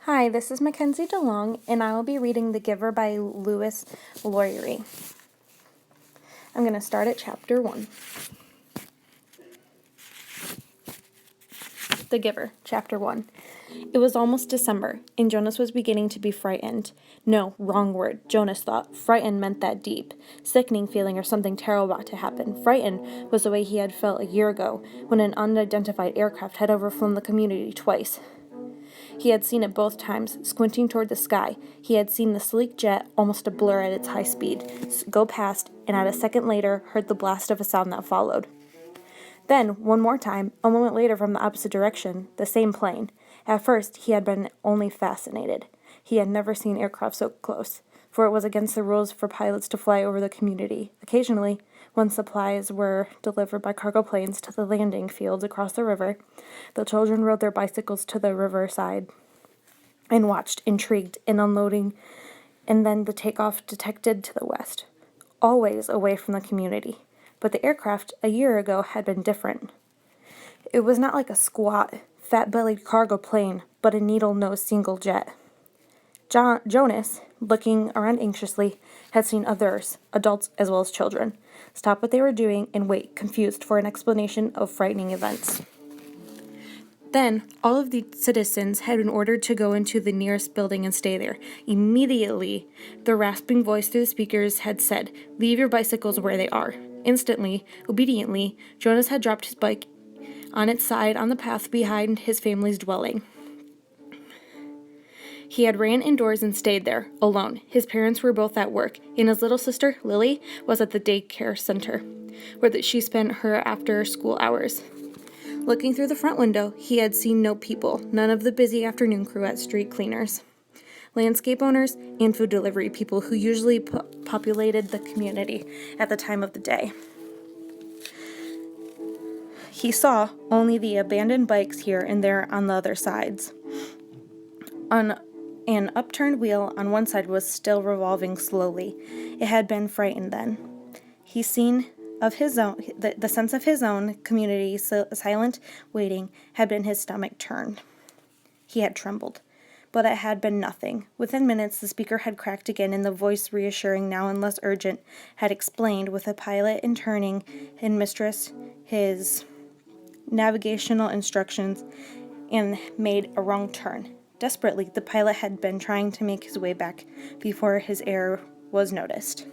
Hi, this is Mackenzie DeLong, and I will be reading The Giver by Louis Lawrie. I'm going to start at chapter 1. The Giver, chapter 1. It was almost December, and Jonas was beginning to be frightened. No, wrong word, Jonas thought. Frightened meant that deep, sickening feeling or something terrible about to happen. Frightened was the way he had felt a year ago, when an unidentified aircraft had overflown the community twice. He had seen it both times, squinting toward the sky. He had seen the sleek jet, almost a blur at its high speed, go past, and at a second later heard the blast of a sound that followed. Then, one more time, a moment later from the opposite direction, the same plane. At first, he had been only fascinated. He had never seen aircraft so close, for it was against the rules for pilots to fly over the community. Occasionally, when supplies were delivered by cargo planes to the landing fields across the river, the children rode their bicycles to the riverside and watched, intrigued, in unloading, and then the takeoff detected to the west, always away from the community. But the aircraft a year ago had been different. It was not like a squat, fat-bellied cargo plane, but a needle-nosed single jet. Jonas, looking around anxiously, had seen others, adults as well as children, stop what they were doing and wait, confused, for an explanation of frightening events. Then, all of the citizens had been ordered to go into the nearest building and stay there. Immediately, the rasping voice through the speakers had said, "Leave your bicycles where they are." Instantly, obediently, Jonas had dropped his bike on its side on the path behind his family's dwelling. He had ran indoors and stayed there, alone. His parents were both at work, and his little sister, Lily, was at the daycare center, where she spent her after-school hours. Looking through the front window, he had seen no people, none of the busy afternoon crew at street cleaners, landscape owners, and food delivery people who usually populated the community at the time of the day. He saw only the abandoned bikes here and there on the other sides. An upturned wheel on one side was still revolving slowly. It had been frightened then. He seen of his own, the sense of his own community, silent waiting, had been his stomach turned. He had trembled, but it had been nothing. Within minutes, the speaker had cracked again, and the voice, reassuring now and less urgent, had explained, with a pilot in turning and mistress, his navigational instructions, and made a wrong turn. Desperately, the pilot had been trying to make his way back before his error was noticed.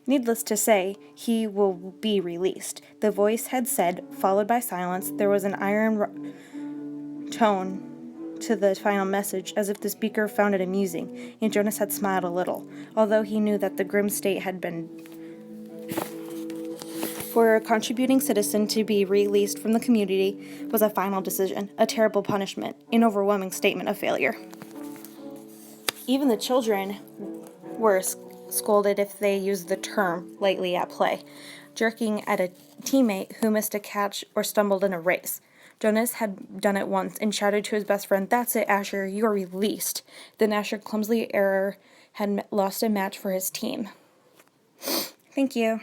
Needless to say, he will be released, the voice had said, followed by silence. There was an iron tone to the final message, as if the speaker found it amusing, and Jonas had smiled a little, although he knew that the grim state had been for a contributing citizen to be released from the community was a final decision, a terrible punishment, an overwhelming statement of failure. Even the children were scolded if they used the term lightly at play, jerking at a teammate who missed a catch or stumbled in a race. Jonas had done it once and shouted to his best friend, "That's it, Asher, you're released." Then Asher, clumsily error, had lost a match for his team. Thank you.